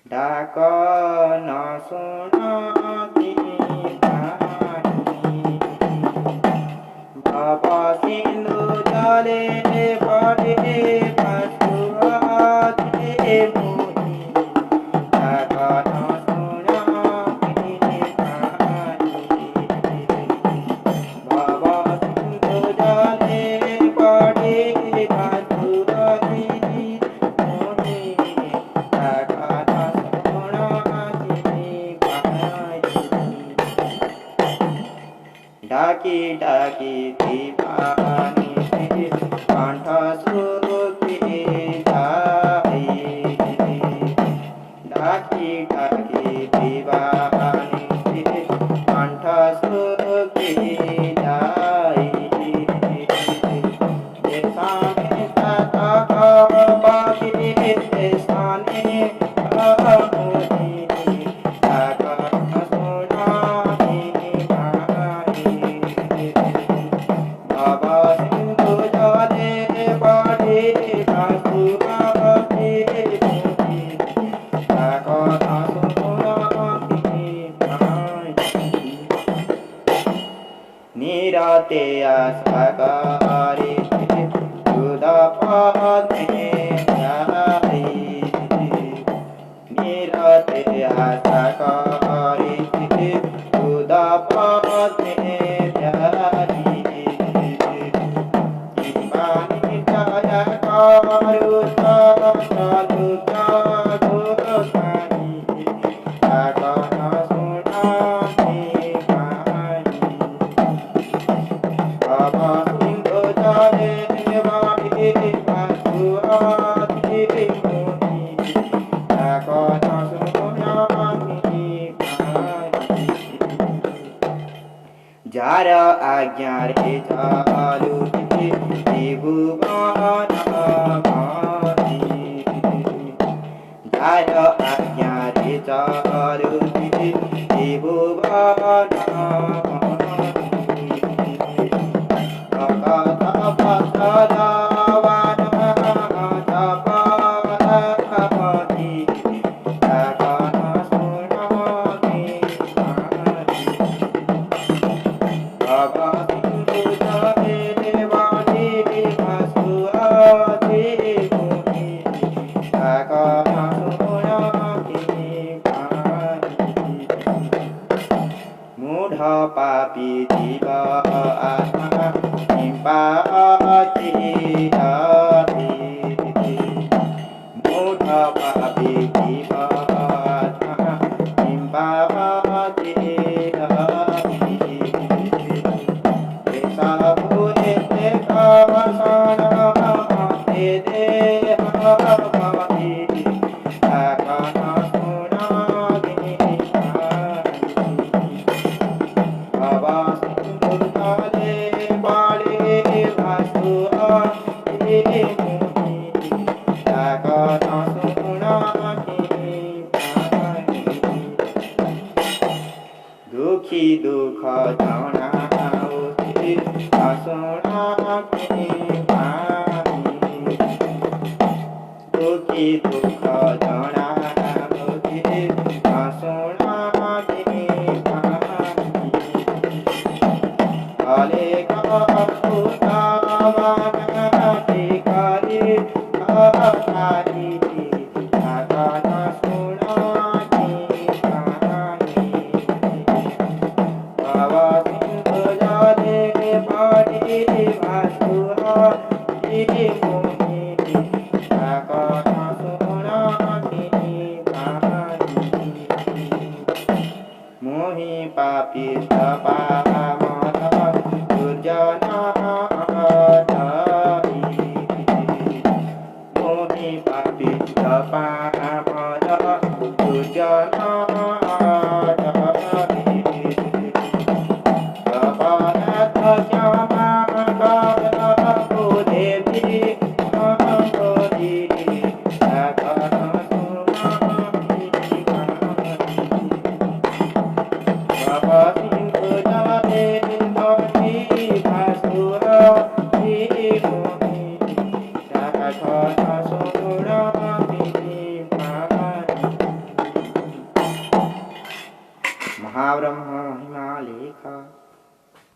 ডাক ন শুনতি পাহি ভব সিন্ধু জলে পড়ে ভাসুয়াতে মোহি ডাক ন শুনতি পাহি ভব সিন্ধু জলে পড়ে ভাসুয়াতে মোহি ডাক ন শুনতি পাহি ডাকি ডাকি দিবানি কণ্ঠ সুখে যাই ডাকি ডাকি দিবানি কণ্ঠ সুখে যাই দেশানে ততক পাখি দেশানে অমুনি ডাক শুনানি পাহি ভব সিন্ধু জলে পড়ে ভাসুয়াতে মোহি ডাক শুনানি পাহি নিরতে আশা করিতে সুধ পথে যাই নিরতে আশা করিতে সুধ পথে যাই জীবানি দয়া করু সাধু গোসাই ডাক শুনানি পাহি ভব সিন্ধু জলে পড়ে ভাসুয়াতে মোহি ডাক শুনানি পাহি যার আজ্ঞারে চালুতে ত্রিভুবন মহি যার আজ্ঞারে চালুতে ত্রিভুবন মহি ভগত বৎসলবান তপতি ডাক শুনানি পাহি ভব সিন্ধু জলে পড়ে ভাসুয়াতে মোহি ডাক শুনানি পাহি মূঢ় পাপী জীব আত্মা নিপাতি হতে মূঢ় পাপী জীব আত্মা নিপাতি হতে সাবুতে কবসন মতে দেহ মহি ডাক শুনানি পাহি ভব সিন্ধু জলে পড়ে ভাসুয়াতে মোহি ডাক শুনানি পাহি দুঃখী দুঃখ জনাওতে শুনানি পাহি দুঃখী দুঃখ জনাওতে শুনানি পাহি কালে কপুতবানতি কালে কালি ডাক শুনানি পাহি ভব সিন্ধু জলে পড়ে ভাসুয়াতে মোহি ডাক শুনানি পাহি মোহি পাপিষ্ঠ পামত দুর্জন হরি মোহি পাপিষ্ঠ পামত দুর্জন হরি অপরাধ ক্ষমা কর দেবী হরি ডাক শুনানি পাহি ভব সিন্ধু জলে মহাব্রহ্ম মহিমা লেখা